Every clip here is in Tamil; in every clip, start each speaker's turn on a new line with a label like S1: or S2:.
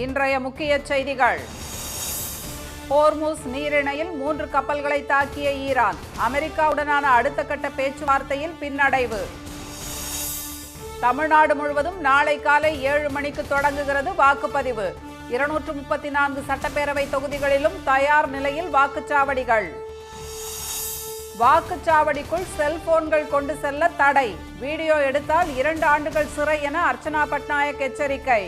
S1: இன்றைய முக்கிய செய்திகள். ஹோர்முஸ் நீரிணையில் 3 கப்பல்களை தாக்கிய ஈரான். அமெரிக்காவுடனான அடுத்த கட்ட பேச்சுவார்த்தையில் பின்னடைவு. தமிழ்நாடு முழுவதும் நாளை காலை 7 மணிக்கு தொடங்குகிறது வாக்குப்பதிவு. 234 சட்டப்பேரவை தொகுதிகளிலும் தயார் நிலையில் வாக்குச்சாவடிகள். வாக்குச்சாவடிக்குள் செல்போன்கள் கொண்டு செல்ல தடை. வீடியோ எடுத்தால் 2 ஆண்டுகள் சிறை என அர்ச்சனா பட்நாயக் எச்சரிக்கை.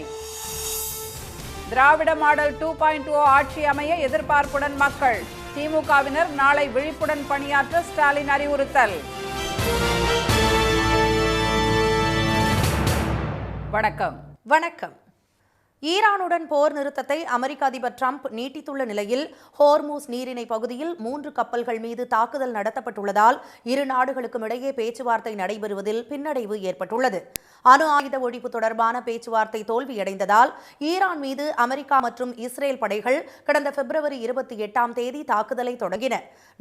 S1: திராவிட மாடல் 2.0 ஆட்சி அமைய எதிர்பார்ப்புடன் மக்கள். திமுகவினர் நாளை விழிப்புடன் பணியாற்ற ஸ்டாலின் அறிவுறுத்தல்.
S2: வணக்கம். ஈரானுடன் போர் நிறுத்தத்தை அமெரிக்க அதிபர் டிரம்ப் நீட்டித்துள்ள நிலையில் ஹோர்முஸ் நீரிணை பகுதியில் 3 கப்பல்கள் மீது தாக்குதல் நடத்தப்பட்டுள்ளதால் இரு நாடுகளுக்கும் இடையே பேச்சுவார்த்தை நடைபெறுவதில் பின்னடைவு ஏற்பட்டுள்ளது. அணு ஆயுத ஒழிப்பு தொடர்பான பேச்சுவார்த்தை தோல்வியடைந்ததால் ஈரான் மீது அமெரிக்கா மற்றும் இஸ்ரேல் படைகள் கடந்த பிப்ரவரி 28ஆம் தேதி தாக்குதலை தொடங்கின.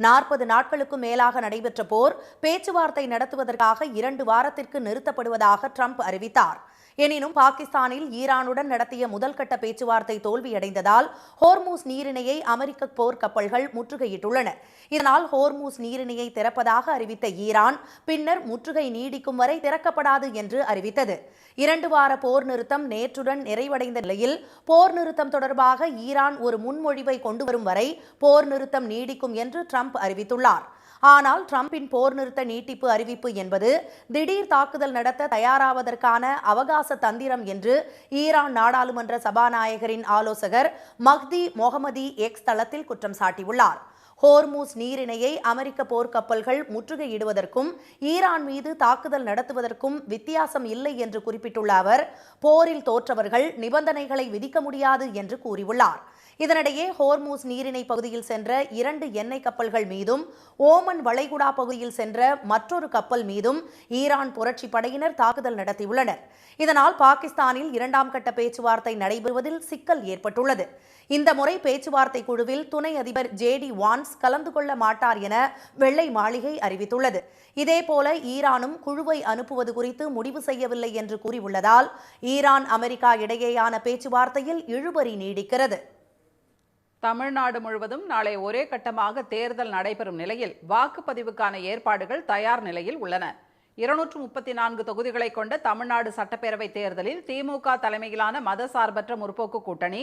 S2: 40 நாட்களுக்கும் மேலாக நடைபெற்ற போர் பேச்சுவார்த்தை நடத்துவதற்காக 2 வாரத்திற்கு நிறுத்தப்படுவதாக டிரம்ப் அறிவித்தார். எனினும் பாகிஸ்தானில் ஈரானுடன் நடத்திய முதல் கட்ட பேச்சுவார்த்தை தோல்வியடைந்ததால் ஹோர்முஸ் நீரிணையை அமெரிக்க போர் கப்பல்கள் முற்றுகையிட்டுள்ளன. இதனால் ஹோர்முஸ் நீரிணையை திறப்பதாக அறிவித்த ஈரான் பின்னர் முற்றுகை நீடிக்கும் வரை திறக்கப்படாது என்று அறிவித்தது. 2 வார போர் நிறுத்தம் நேற்றுடன் நிறைவடைந்த நிலையில் போர் நிறுத்தம் தொடர்பாக ஈரான் ஒரு முன்மொழிவை கொண்டு வரும் வரை போர் நிறுத்தம் நீடிக்கும் என்று டிரம்ப் அறிவித்துள்ளார். ஆனால் டிரம்பின் போர் நிறுத்த நீட்டிப்பு அறிவிப்பு என்பது திடீர் தாக்குதல் நடத்த தயாராவதற்கான அவகாச தந்திரம் என்று ஈரான் நாடாளுமன்ற சபாநாயகரின் ஆலோசகர் மஹ்தி மொஹமதி எக்ஸ் தளத்தில் குற்றம் சாட்டியுள்ளார். ஹோர்முஸ் நீரிணையை அமெரிக்க போர்க்கப்பல்கள் முற்றுகையிடுவதற்கும் ஈரான் மீது தாக்குதல் நடத்துவதற்கும் வித்தியாசம் இல்லை என்று குறிப்பிட்டுள்ள அவர், போரில் தோற்றவர்கள் நிபந்தனைகளை விதிக்க முடியாது என்று கூறியுள்ளார். இதனிடையே ஹோர்முஸ் நீரிணை பகுதியில் சென்ற 2 எண்ணெய் கப்பல்கள் மீதும் ஓமன் வளைகுடா பகுதியில் சென்ற மற்றொரு கப்பல் மீதும் ஈரான் புரட்சி படையினர் தாக்குதல் நடத்தியுள்ளனர். இதனால் பாகிஸ்தானில் 2ஆம் கட்ட பேச்சுவார்த்தை நடைபெறுவதில் சிக்கல் ஏற்பட்டுள்ளது. இந்த முறை பேச்சுவார்த்தை குழுவில் துணை அதிபர் JD வான்ஸ் கலந்து கொள்ள மாட்டார் என வெள்ளை மாளிகை அறிவித்துள்ளது. இதேபோல ஈரானும் குழுவை அனுப்புவது குறித்து முடிவு செய்யவில்லை என்று கூறியுள்ளதால் ஈரான் அமெரிக்கா இடையேயான பேச்சுவார்த்தையில் இழுபறி நீடிக்கிறது.
S1: தமிழ்நாடு முழுவதும் நாளை ஒரே கட்டமாக தேர்தல் நடைபெறும் நிலையில் வாக்குப்பதிவுக்கான ஏற்பாடுகள் தயார் நிலையில் உள்ளன. 234 தொகுதிகளை கொண்ட தமிழ்நாடு சட்டப்பேரவை தேர்தலில் திமுக தலைமையிலான மதசார்பற்ற முற்போக்கு கூட்டணி,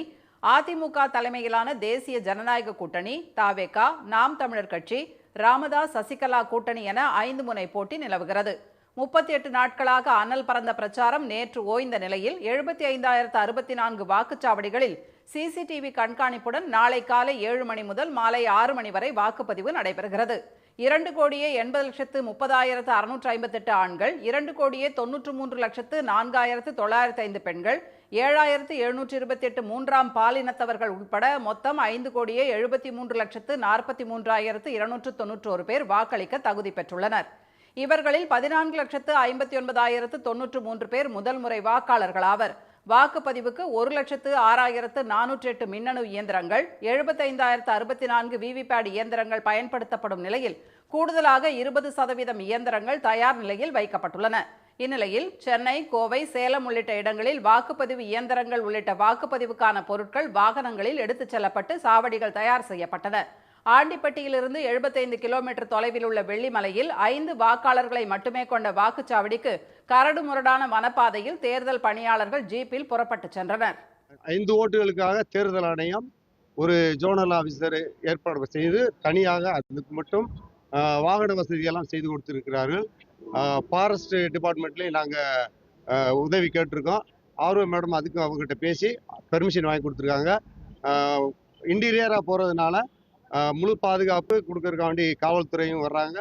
S1: அதிமுக தலைமையிலான தேசிய ஜனநாயக கூட்டணி, தவேக, நாம் தமிழர் கட்சி, ராமதாஸ் சசிகலா கூட்டணி என 5 முனை போட்டி நிலவுகிறது. 38 நாட்களாக அனல் பறந்த பிரச்சாரம் நேற்று ஓய்ந்த நிலையில் 75,064 வாக்குச்சாவடிகளில் சிசிடிவி கண்காணிப்புடன் நாளை காலை 7 மணி முதல் மாலை 6 மணி வரை வாக்குப்பதிவு நடைபெறுகிறது. 2,80,30,658 ஆண்கள், 2,93,04,905 பெண்கள், 7,728 மூன்றாம் பாலினத்தவர்கள் உட்பட மொத்தம் 5,73,43,291 பேர் வாக்களிக்க தகுதி பெற்றுள்ளனர். இவர்களில் 14,59,093 பேர் முதல் முறை வாக்காளர்கள் ஆவர். வாக்குப்பதிவுக்கு 1,06,408 மின்னணு இயந்திரங்கள், 75,064 விவிபேட் இயந்திரங்கள் பயன்படுத்தப்படும் நிலையில் கூடுதலாக 20% இயந்திரங்கள் தயார் நிலையில் வைக்கப்பட்டுள்ளன. இந்நிலையில் சென்னை, கோவை, சேலம் உள்ளிட்ட இடங்களில் வாக்குப்பதிவு இயந்திரங்கள் உள்ளிட்ட வாக்குப்பதிவுக்கான பொருட்கள் வாகனங்களில் எடுத்துச் செல்லப்பட்டு சாவடிகள் தயார் செய்யப்பட்டன. ஆண்டிப்பட்டியிலிருந்து 75 கிலோமீட்டர் தொலைவில் உள்ள வெள்ளிமலையில் 5 வாக்காளர்களை மட்டுமே கொண்ட வாக்குச்சாவடிக்கு கரடு முரடான வனப்பாதையில் தேர்தல் பணியாளர்கள் ஜீப்பில் புறப்பட்டு சென்றனர்.
S3: 5 ஓட்டுகளுக்காக தேர்தல் ஆணையம் ஒரு ஜோனல் ஆபீசர் ஏற்பாடு செய்து தனியாக அதுக்கு மட்டும் வாகன வசதியெல்லாம் செய்து கொடுத்திருக்கிறார்கள். ஃபாரஸ்ட் டிபார்ட்மெண்ட்லேயும் நாங்கள் உதவி கேட்டிருக்கோம். ஆர்வ மேடம் அதுக்கு அவங்ககிட்ட பேசி பெர்மிஷன் வாங்கி கொடுத்துருக்காங்க. இன்டீரியராக போகிறதுனால முழு பாதுகாப்பு கொடுக்கறதுக்காண்டி காவல்துறையும் வர்றாங்க.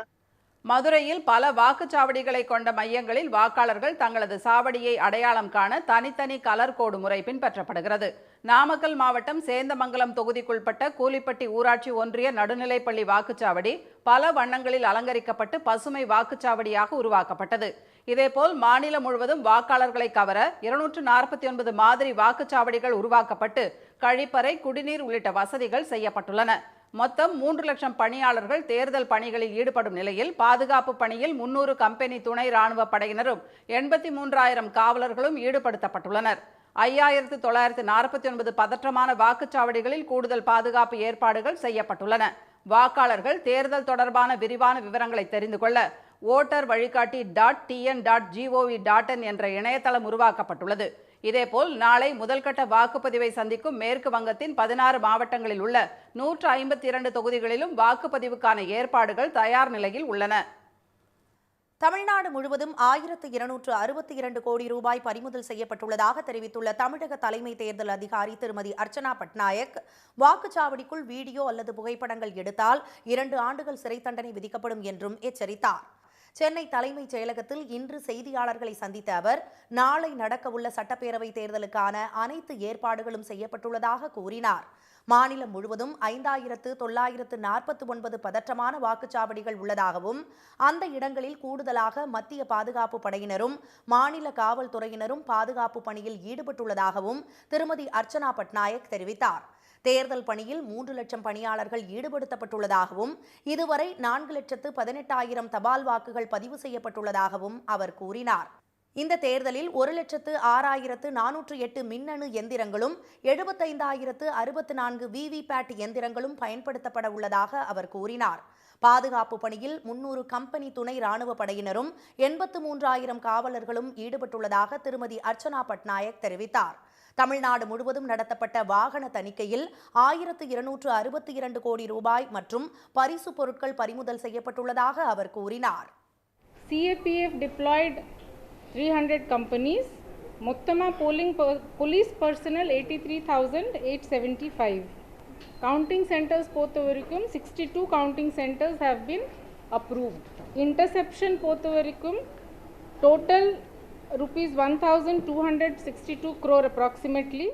S1: மதுரையில் பல வாக்குச்சாவடிகளை கொண்ட மையங்களில் வாக்காளர்கள் தங்களது சாவடியை அடையாளம் காண தனித்தனி கலர் கோடு முறை பின்பற்றப்படுகிறது. நாமக்கல் மாவட்டம் சேந்தமங்கலம் தொகுதிக்குட்பட்ட கூலிப்பட்டி ஊராட்சி ஒன்றிய நடுநிலைப்பள்ளி வாக்குச்சாவடி பல வண்ணங்களில் அலங்கரிக்கப்பட்டு பசுமை வாக்குச்சாவடியாக உருவாக்கப்பட்டது. இதேபோல் மாநிலம் முழுவதும் வாக்காளர்களை கவர 249 மாதிரி வாக்குச்சாவடிகள் உருவாக்கப்பட்டு கழிப்பறை, குடிநீர் உள்ளிட்ட வசதிகள் செய்யப்பட்டுள்ளன. மொத்தம் 3 லட்சம் பணியாளர்கள் தேர்தல் பணிகளில் ஈடுபடும் நிலையில் பாதுகாப்பு பணியில் 300 கம்பெனி துணை ராணுவ படையினரும் 83,000 காவலர்களும் ஈடுபடுத்தப்பட்டுள்ளனர். 5949 பதற்றமான வாக்குச்சாவடிகளில் கூடுதல் பாதுகாப்பு ஏற்பாடுகள் செய்யப்பட்டுள்ளன. வாக்காளர்கள் தேர்தல் தொடர்பான விரிவான விவரங்களை தெரிந்து கொள்ள voter வழிகாட்டி .tn.gov.in என்ற இணையதளம் உருவாக்கப்பட்டுள்ளது. இதேபோல் நாளை முதல்கட்ட வாக்குப்பதிவை சந்திக்கும் மேற்கு வங்கத்தின் 16 மாவட்டங்களில் உள்ள 152 தொகுதிகளிலும் வாக்குப்பதிவுக்கான ஏற்பாடுகள் தயார் நிலையில் உள்ளன.
S2: தமிழ்நாடு முழுவதும் 1262 கோடி ரூபாய் பறிமுதல் செய்யப்பட்டுள்ளதாக தெரிவித்துள்ள தமிழக தலைமை தேர்தல் அதிகாரி திருமதி அர்ச்சனா பட்நாயக், வாக்குச்சாவடிக்குள் வீடியோ அல்லது புகைப்படங்கள் எடுத்தால் 2 ஆண்டுகள் சிறை தண்டனை விதிக்கப்படும் என்றும் எச்சரித்தார். சென்னை தலைமைச் செயலகத்தில் இன்று செய்தியாளர்களை சந்தித்த அவர், நாளை நடக்கவுள்ள சட்டப்பேரவை தேர்தலுக்கான அனைத்து ஏற்பாடுகளும் செய்யப்பட்டுள்ளதாக கூறினார். மாநிலம் முழுவதும் 5949 பதற்றமான வாக்குச்சாவடிகள் உள்ளதாகவும், அந்த இடங்களில் கூடுதலாக மத்திய பாதுகாப்பு படையினரும் மாநில காவல்துறையினரும் பாதுகாப்பு பணியில் ஈடுபட்டுள்ளதாகவும் திருமதி அர்ச்சனா பட்நாயக் தெரிவித்தார். தேர்தல் பணியில் 3 லட்சம் பணியாளர்கள் ஈடுபடுத்தப்பட்டுள்ளதாகவும், இதுவரை 4,18,000 தபால் வாக்குகள் பதிவு செய்யப்பட்டுள்ளதாகவும் அவர் கூறினார். இந்த தேர்தலில் 1,06,408 மின்னணு எந்திரங்களும் 75,064 விவிபேட் எந்திரங்களும் பயன்படுத்தப்பட உள்ளதாக அவர் கூறினார். பாதுகாப்பு பணியில் 300 கம்பெனி துணை ராணுவ படையினரும் 83,000 காவலர்களும் ஈடுபட்டுள்ளதாக திருமதி அர்ச்சனா பட்நாயக் தெரிவித்தார். தமிழ்நாடு முழுவதும் நடத்தப்பட்ட வாகன தணிக்கையில் 1,262 கோடி ரூபாய் மற்றும் பரிசு பொருட்கள் பறிமுதல் செய்யப்பட்டுள்ளதாக அவர் கூறினார்.
S4: CAPF deployed 300 companies. Mottama police personnel 83,875. Counting centers பொறுத்தவரைக்கும் 62 counting centers have been approved. Interception பொறுத்தவரைக்கும் total rupees 1,262 crore approximately.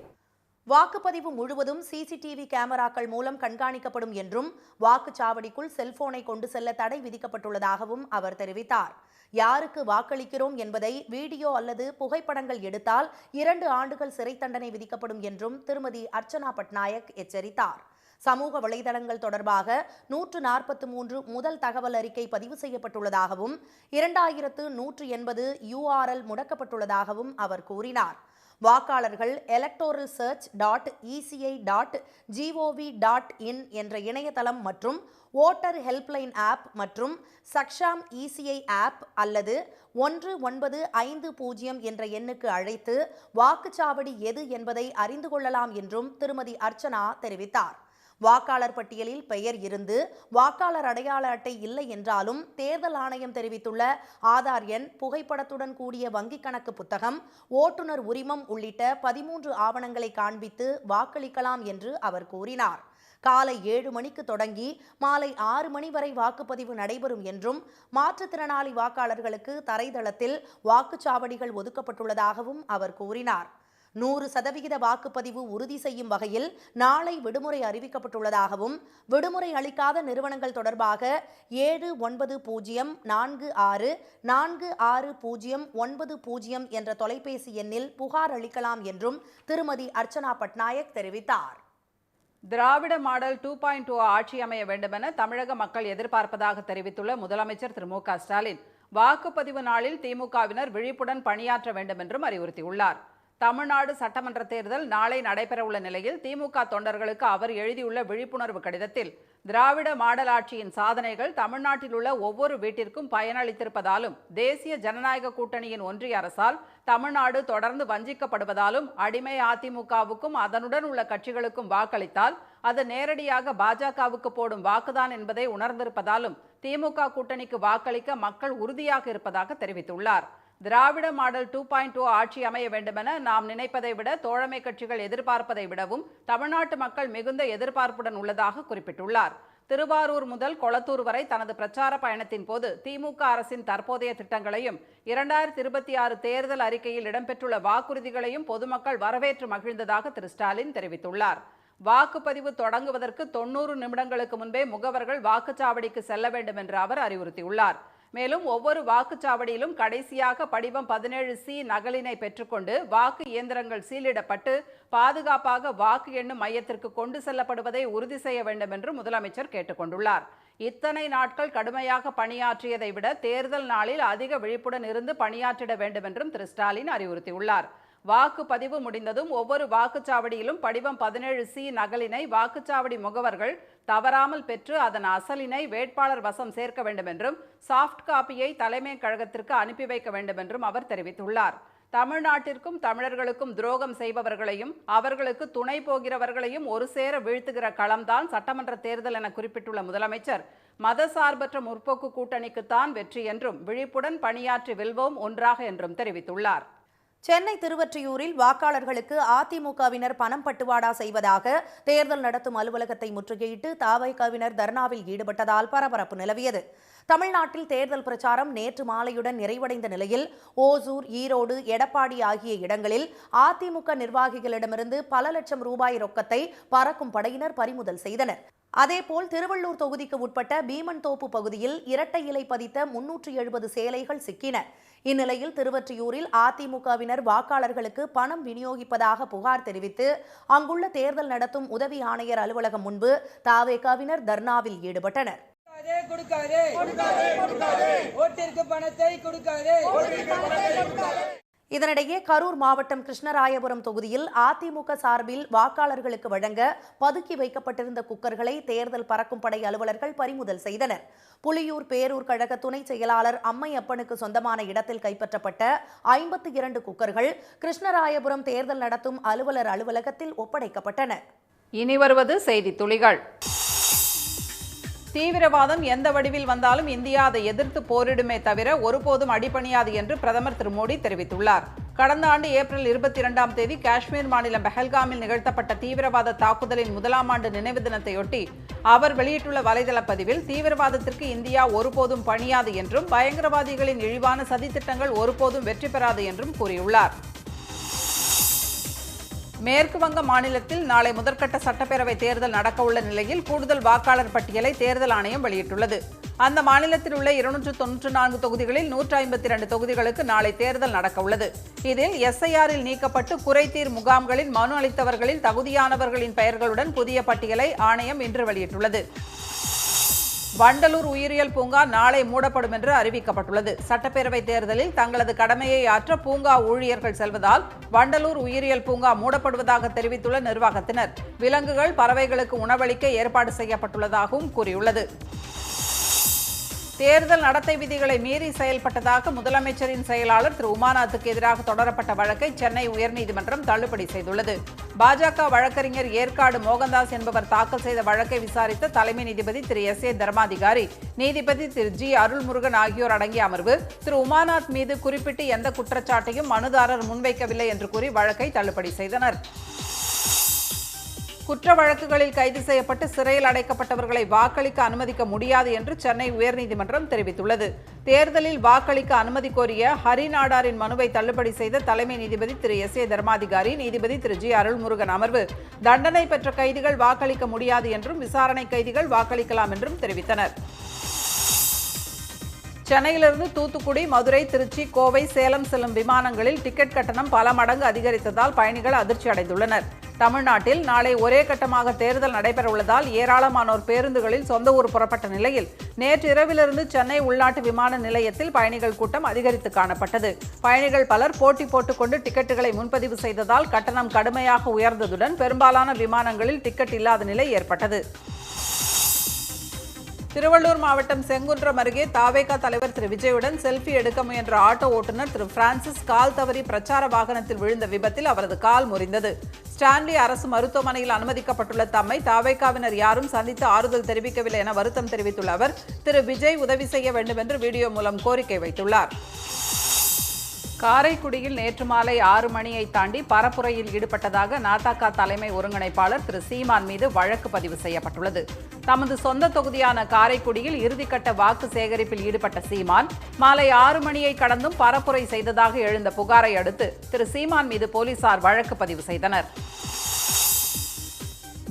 S2: வாக்குப்பதிவு முழுவதும் சிசிடிவி கேமராக்கள் மூலம் கண்காணிக்கப்படும் என்றும், வாக்குச்சாவடிக்குள் செல்போனை கொண்டு செல்ல தடை விதிக்கப்பட்டுள்ளதாகவும் அவர் தெரிவித்தார். யாருக்கு வாக்களிக்கிறோம் என்பதை வீடியோ அல்லது புகைப்படங்கள் எடுத்தால் 2 ஆண்டுகள் சிறை தண்டனை விதிக்கப்படும் என்றும் திருமதி அர்ச்சனா பட்நாயக் எச்சரித்தார். சமூக வலைதளங்கள் தொடர்பாக 143 முதல் தகவல் அறிக்கை பதிவு செய்யப்பட்டுள்ளதாகவும், 2180 URL முடக்கப்பட்டுள்ளதாகவும் அவர் கூறினார். வாக்காளர்கள் electoralsearch.eci.gov.in என்ற இணையதளம் மற்றும் ஓட்டர் ஹெல்ப்லைன் ஆப் மற்றும் சக்ஷாம் இசிஐ ஆப் அல்லது 1950 என்ற எண்ணுக்கு அழைத்து வாக்குச்சாவடி எது என்பதை அறிந்து கொள்ளலாம் என்றும் திருமதி அர்ச்சனா தெரிவித்தார். வாக்காளர் பட்டியலில் பெயர் இருந்து வாக்காளர் அடையாள அட்டை இல்லை என்றாலும் தேர்தல் ஆணையம் தெரிவித்துள்ள ஆதார் எண், புகைப்படத்துடன் கூடிய வங்கிக் கணக்கு புத்தகம், ஓட்டுநர் உரிமம் உள்ளிட்ட 13 ஆவணங்களை காண்பித்து வாக்களிக்கலாம் என்று அவர் கூறினார். காலை 7 மணிக்கு தொடங்கி மாலை 6 மணி வரை வாக்குப்பதிவு நடைபெறும் என்றும், மாற்றுத்திறனாளி வாக்காளர்களுக்கு தரைதளத்தில் வாக்குச்சாவடிகள் ஒதுக்கப்பட்டுள்ளதாகவும் அவர் கூறினார். 100% வாக்குப்பதிவு உறுதி செய்யும் வகையில் நாளை விடுமுறை அறிவிக்கப்பட்டுள்ளதாகவும், விடுமுறை அளிக்காத நிறுவனங்கள் தொடர்பாக 7946464090 என்ற தொலைபேசி எண்ணில் புகார் அளிக்கலாம் என்றும் திருமதி அர்ச்சனா பட்நாயக் தெரிவித்தார்.
S1: திராவிட மாடல் 2.0 ஆட்சி அமைய வேண்டுமென தமிழக மக்கள் எதிர்பார்ப்பதாக தெரிவித்துள்ள முதலமைச்சர் திரு மு.க. ஸ்டாலின், வாக்குப்பதிவு நாளில் திமுகவினர் விழிப்புடன் பணியாற்ற வேண்டும் என்றும் அறிவுறுத்தியுள்ளார். தமிழ்நாடு சட்டமன்ற தேர்தல் நாளை நடைபெறவுள்ள நிலையில் திமுக தொண்டர்களுக்கு அவர் எழுதியுள்ள விழிப்புணர்வு கடிதத்தில், திராவிட மாடல் ஆட்சியின் சாதனைகள் தமிழ்நாட்டில் உள்ள ஒவ்வொரு வீட்டிற்கும் பயனளித்திருப்பதாலும், தேசிய ஜனநாயக கூட்டணியின் ஒன்றிய அரசால் தமிழ்நாடு தொடர்ந்து வஞ்சிக்கப்படுவதாலும், அடிமை அதிமுகவுக்கும் அதனுடன் உள்ள கட்சிகளுக்கும் வாக்களித்தால் அது நேரடியாக பாஜகவுக்கு போடும் வாக்குதான் என்பதை உணர்ந்திருப்பதாலும் திமுக கூட்டணிக்கு வாக்களிக்க மக்கள் உறுதியாக இருப்பதாக தெரிவித்துள்ளார். திராவிட மாடல் 2.0 ஆட்சி அமைய வேண்டுமென நாம் நினைப்பதை விட, தோழமை கட்சிகள் எதிர்பார்ப்பதை விடவும் தமிழ்நாட்டு மக்கள் மிகுந்த எதிர்பார்ப்புடன் உள்ளதாக குறிப்பிட்டுள்ளார். திருவாரூர் முதல் கொளத்தூர் வரை தனது பிரச்சார பயணத்தின் போது திமுக அரசின் தற்போதைய திட்டங்களையும் 2026 தேர்தல் அறிக்கையில் இடம்பெற்றுள்ள வாக்குறுதிகளையும் பொதுமக்கள் வரவேற்று மகிழ்ந்ததாக திரு ஸ்டாலின் தெரிவித்துள்ளார். வாக்குப்பதிவு தொடங்குவதற்கு 90 நிமிடங்களுக்கு முன்பே முகவர்கள் வாக்குச்சாவடிக்கு செல்ல வேண்டும் என்று அவர் அறிவுறுத்தியுள்ளார். மேலும் ஒவ்வொரு வாக்குச்சாவடியிலும் கடைசியாக படிவம் 17C நகலினை பெற்றுக்கொண்டு வாக்கு இயந்திரங்கள் சீலிடப்பட்டு பாதுகாப்பாக வாக்கு எண்ணும் மையத்திற்கு கொண்டு செல்லப்படுவதை உறுதி செய்ய வேண்டும் என்று முதலமைச்சர் கேட்டுக்கொண்டுள்ளார். இத்தனை நாட்கள் கடுமையாக பணியாற்றியதை விட தேர்தல் நாளில் அதிக விழிப்புடன் இருந்து பணியாற்றிட வேண்டும் என்றும் திரு ஸ்டாலின் அறிவுறுத்தியுள்ளார். வாக்குப்பதிவு முடிந்ததும் ஒவ்வொரு வாக்குச்சாவடியிலும் படிவம் 17C நகலினை வாக்குச்சாவடி முகவர்கள் தவறாமல் பெற்று அதன் அசலினை வேட்பாளர் வசம் சேர்க்க வேண்டும் என்றும் சாஃப்ட் காப்பியை தலைமை கழகத்திற்கு அனுப்பி வைக்க வேண்டும் என்றும் அவர் தெரிவித்துள்ளார். தமிழ்நாட்டிற்கும் தமிழர்களுக்கும் துரோகம் செய்பவர்களையும் அவர்களுக்கு துணை போகிறவர்களையும் ஒரு சேர வீழ்த்துகிற களம்தான் சட்டமன்ற தேர்தல் என குறிப்பிட்டுள்ள முதலமைச்சர், மதசார்பற்ற முற்போக்கு கூட்டணிக்குத்தான் வெற்றி என்றும் விழிப்புடன் பணியாற்றி வெல்வோம் ஒன்றாக என்றும் தெரிவித்துள்ளார்.
S2: சென்னை திருவொற்றியூரில் வாக்காளர்களுக்கு அதிமுகவினர் பணம் பட்டுவாடா செய்வதாக தேர்தல் நடத்தும் அலுவலகத்தை முற்றுகையிட்டு தவைகாவினர் தர்ணாவில் ஈடுபட்டதால் பரபரப்பு நிலவியது. தமிழ்நாட்டில் தேர்தல் பிரச்சாரம் நேற்று மாலையுடன் நிறைவடைந்த நிலையில் ஓசூர், ஈரோடு, எடப்பாடி ஆகிய இடங்களில் அதிமுக நிர்வாகிகளிடமிருந்து பல லட்சம் ரூபாய் ரொக்கத்தை பறக்கும் படையினர் பறிமுதல் செய்தனர். அதேபோல் திருவள்ளூர் தொகுதிக்கு உட்பட்ட பீமன்தோப்பு பகுதியில் இரட்டை இலை பதித்த 370 சேலைகள் சிக்கின. இந்நிலையில் திருவொற்றியூரில் அதிமுகவினர் வாக்காளர்களுக்கு பணம் விநியோகிப்பதாக புகார் தெரிவித்து அங்குள்ள தேர்தல் நடத்தும் உதவி ஆணையர் அலுவலகம் முன்பு தவேகாவினர் தர்ணாவில் ஈடுபட்டனர். இதனிடையே கரூர் மாவட்டம் கிருஷ்ணராயபுரம் தொகுதியில் அதிமுக சார்பில் வாக்காளர்களுக்கு வழங்க பதுக்கி வைக்கப்பட்டிருந்த குக்கர்களை தேர்தல் பறக்கும் படை அலுவலர்கள் பறிமுதல் செய்தனர். புலியூர் பேரூர் கழக துணை செயலாளர் அம்மையப்பனுக்கு சொந்தமான இடத்தில் கைப்பற்றப்பட்ட 52 குக்கர்கள் கிருஷ்ணராயபுரம் தேர்தல் நடத்தும் அலுவலர் அலுவலகத்தில் ஒப்படைக்கப்பட்டன.
S1: இனி வருவது செய்தி துளிகள். தீவிரவாதம் எந்த வடிவில் வந்தாலும் இந்தியா அதை எதிர்த்து போரிடுமே தவிர ஒருபோதும் அடிபணியாது என்று பிரதமர் திரு மோடி தெரிவித்துள்ளார். கடந்த ஆண்டு ஏப்ரல் 22ஆம் தேதி காஷ்மீர் மாநிலம் பெஹல்காமில் நிகழ்த்தப்பட்ட தீவிரவாத தாக்குதலின் 1ஆம் ஆண்டு நினைவு தினத்தையொட்டி அவர் வெளியிட்டுள்ள வலைதள பதிவில், தீவிரவாதத்திற்கு இந்தியா ஒருபோதும் பணியாது என்றும் பயங்கரவாதிகளின் இழிவான சதித்திட்டங்கள் ஒருபோதும் வெற்றி பெறாது என்றும் கூறியுள்ளார். மேற்கு வங்க மாநிலத்தில் நாளை முதற்கட்ட சட்டப்பேரவை தேர்தல் நடக்கவுள்ள நிலையில் கூடுதல் வாக்காளர் பட்டியலை தேர்தல் ஆணையம் வெளியிட்டுள்ளது. அந்த மாநிலத்தில் உள்ள 294 தொகுதிகளில் 152 தொகுதிகளுக்கு நாளை தேர்தல் நடக்கவுள்ளது. இதில் SIR-இல் நீக்கப்பட்டு குறைதீர் முகாம்களில் மனு அளித்தவர்களில் தகுதியானவர்களின் பெயர்களுடன் புதிய பட்டியலை ஆணையம் இன்று வெளியிட்டுள்ளது. வண்டலூர் உயிரியல் பூங்கா நாளை மூடப்படும் என்று அறிவிக்கப்பட்டுள்ளது. சட்டப்பேரவை தேர்தலில் தங்களது கடமையை ஆற்ற பூங்கா ஊழியர்கள் செல்வதால் வண்டலூர் உயிரியல் பூங்கா மூடப்படுவதாக தெரிவித்துள்ள நிர்வாகத்தினர், விலங்குகள், பறவைகளுக்கு உணவளிக்க ஏற்பாடு செய்யப்பட்டுள்ளதாகவும் கூறியுள்ளது. தேர்தல் நடத்தை விதிகளை மீறி செயல்பட்டதாக முதலமைச்சரின் செயலாளர் திரு உமாநாத்துக்கு எதிராக தொடரப்பட்ட வழக்கை சென்னை உயர்நீதிமன்றம் தள்ளுபடி செய்துள்ளது. பாஜக வழக்கறிஞர் ஏற்காடு மோகன்தாஸ் என்பவர் தாக்கல் செய்த வழக்கை விசாரித்த தலைமை நீதிபதி திரு SA தர்மாதிகாரி, நீதிபதி திரு G அருள்முருகன் ஆகியோர் அடங்கிய அமர்வு திரு உமாநாத் மீது குறிப்பிட்டு எந்த குற்றச்சாட்டையும் மனுதாரர் முன்வைக்கவில்லை என்று கூறி வழக்கை தள்ளுபடி செய்தனர். குற்ற வழக்குகளில் கைது செய்யப்பட்டு சிறையில் அடைக்கப்பட்டவர்களை வாக்களிக்க அனுமதிக்க முடியாது என்று சென்னை உயர்நீதிமன்றம் தெரிவித்துள்ளது. தேர்தலில் வாக்களிக்க அனுமதி கோரிய ஹரிநாடாரின் மனுவை தள்ளுபடி செய்த தலைமை நீதிபதி திரு SA தர்மாதிகாரி, நீதிபதி திரு G அருள்முருகன் அமர்வு தண்டனை பெற்ற கைதிகள் வாக்களிக்க முடியாது என்றும் விசாரணை கைதிகள் வாக்களிக்கலாம் என்றும் தெரிவித்தனர். சென்னையிலிருந்து தூத்துக்குடி, மதுரை, திருச்சி, கோவை, சேலம் செல்லும் விமானங்களில் டிக்கெட் கட்டணம் பல மடங்கு அதிகரித்ததால் பயணிகள் அதிர்ச்சி அடைந்துள்ளனர். தமிழ்நாட்டில் நாளை ஒரே கட்டமாக தேர்தல் நடைபெறவுள்ளதால் ஏராளமானோர் பேருந்துகளில் சொந்த ஊர் புறப்பட்ட நிலையில் நேற்று இரவிலிருந்து சென்னை உள்நாட்டு விமான நிலையத்தில் பயணிகள் கூட்டம் அதிகரித்து காணப்பட்டது. பயணிகள் பலர் போட்டி போட்டுக்கொண்டு டிக்கெட்டுகளை முன்பதிவு செய்ததால் கட்டணம் கடுமையாக உயர்ந்ததுடன் பெரும்பாலான விமானங்களில் டிக்கெட் இல்லாத நிலை ஏற்பட்டது. திருவள்ளூர் மாவட்டம் செங்குன்றம் அருகே தவேகா தலைவர் திரு விஜயுடன் செல்ஃபி எடுக்க முயன்ற ஆட்டோ ஓட்டுநர் திரு பிரான்சிஸ் கால் தவறி பிரச்சார வாகனத்தில் விழுந்த விபத்தில் அவரது கால் முறிந்தது. ஸ்டான்லி அரசு மருத்துவமனையில் அனுமதிக்கப்பட்டுள்ள தம்மை தவேகாவினர் யாரும் சந்தித்து ஆறுதல் தெரிவிக்கவில்லை என வருத்தம் தெரிவித்துள்ள அவர், திரு விஜய் உதவி செய்ய வேண்டும் என்று வீடியோ மூலம் கோரிக்கை வைத்துள்ளார். காரைக்குடியில் நேற்று மாலை 6 மணியை தாண்டி பரப்புரையில் ஈடுபட்டதாக நாதக தலைமை ஒருங்கிணைப்பாளர் திரு சீமான் மீது வழக்கு பதிவு செய்யப்பட்டுள்ளது. தமது சொந்த தொகுதியான காரைக்குடியில் இறுதிக்கட்ட வாக்கு சேகரிப்பில் ஈடுபட்ட சீமான் மாலை 6 மணியை கடந்தும் பரப்புரை செய்ததாக எழுந்த புகாரை அடுத்து திரு சீமான் மீது போலீசார் வழக்கு பதிவு செய்தனர்.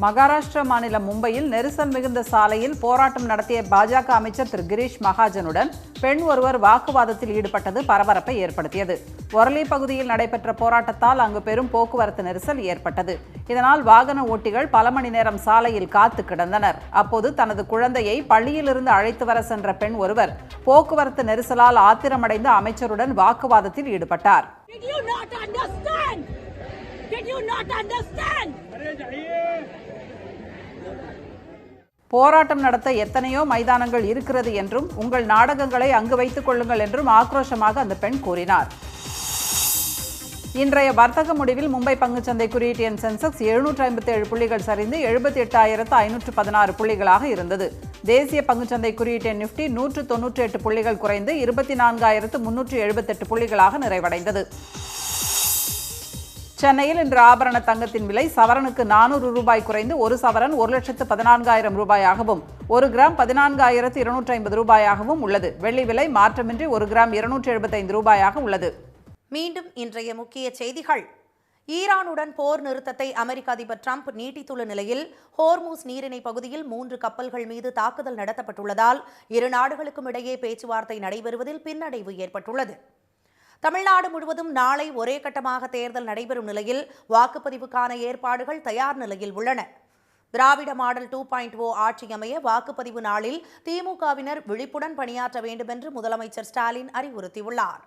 S1: மகாராஷ்டிரா மாநிலம் மும்பையில் நெரிசல் மிகுந்த சாலையில் போராட்டம் நடத்திய பாஜக அமைச்சர் திரு கிரீஷ் மகாஜனுடன் பெண் ஒருவர் வாக்குவாதத்தில் ஈடுபட்டது பரபரப்பை ஏற்படுத்தியது. ஒரலி பகுதியில் நடைபெற்ற போராட்டத்தால் அங்கு பெரும் போக்குவரத்து நெரிசல் ஏற்பட்டது. இதனால் வாகன ஓட்டிகள் பல மணி நேரம் சாலையில் காத்து கிடந்தனர். அப்போது தனது குழந்தையை பள்ளியிலிருந்து அழைத்து வர சென்ற பெண் ஒருவர் போக்குவரத்து நெரிசலால் ஆத்திரமடைந்த அமைச்சருடன் வாக்குவாதத்தில் ஈடுபட்டார். போராட்டம் நடத்த எத்தனையோ மைதானங்கள் இருக்கிறது என்றும் உங்கள் நாடகங்களை அங்கு வைத்துக் கொள்ளுங்கள் என்றும் ஆக்ரோஷமாக அந்த பெண் கூறினார். இன்றைய வர்த்தக முடிவில் மும்பை பங்குச்சந்தை குறியீட்டு எண் சென்செக்ஸ் 757 புள்ளிகள் சரிந்து 78,516 புள்ளிகளாக இருந்தது. தேசிய பங்குச்சந்தை குறியீட்டு எண் நிஃப்டி 198 புள்ளிகள் குறைந்து 24,378 புள்ளிகளாக நிறைவடைந்தது. சென்னையில் இன்று ஆபரண தங்கத்தின் விலை சவரனுக்கு 400 ரூபாய் குறைந்து ஒரு சவரன் 1,14,000 ரூபாயாகவும் ஒரு கிராம் 14,250 ரூபாயாகவும் உள்ளது. வெள்ளி விலை மாற்றமின்றி ஒரு கிராம் 275 ரூபாயாக உள்ளது.
S2: மீண்டும் இன்றைய முக்கிய செய்திகள். ஈரானுடன் போர் நிறுத்தத்தை அமெரிக்க அதிபர் டிரம்ப் நீட்டித்துள்ள நிலையில் ஹோர்மூஸ் நீரிணை பகுதியில் 3 கப்பல்கள் மீது தாக்குதல் நடத்தப்பட்டுள்ளதால் இரு நாடுகளுக்கும் இடையே பேச்சுவார்த்தை நடைபெறுவதில் பின்னடைவு ஏற்பட்டுள்ளது. தமிழ்நாடு முழுவதும் நாளை ஒரே கட்டமாக தேர்தல் நடைபெறும் நிலையில் வாக்குப்பதிவுக்கான ஏற்பாடுகள் தயார் நிலையில் உள்ளன. திராவிட மாடல் 2.0 ஆட்சி அமைய வாக்குப்பதிவு நாளில் திமுகவினர் விழிப்புடன் பணியாற்ற வேண்டும் என்று முதலமைச்சர் ஸ்டாலின் அறிவுறுத்தியுள்ளார்.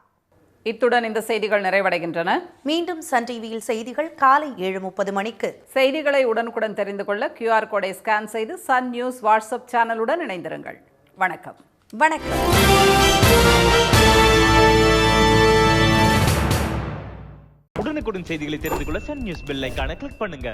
S1: இத்துடன் இந்த செய்திகள் நிறைவடைகின்றன.
S2: மீண்டும் சன் டிவியில் செய்திகள் காலை 7:30 மணிக்கு.
S1: செய்திகளை உடனுக்குடன் தெரிந்து கொள்ள QR கோடை ஸ்கேன் செய்து சன் நியூஸ் வாட்ஸ்அப் சேனலுடன் இணைந்திருங்கள். வணக்கம்.
S2: வணக்கம்.
S5: உடனுக்குடன் செய்திகளை தெரிந்து கொள்ள சன் நியூஸ் பெல் ஐகானை கிளிக் பண்ணுங்க.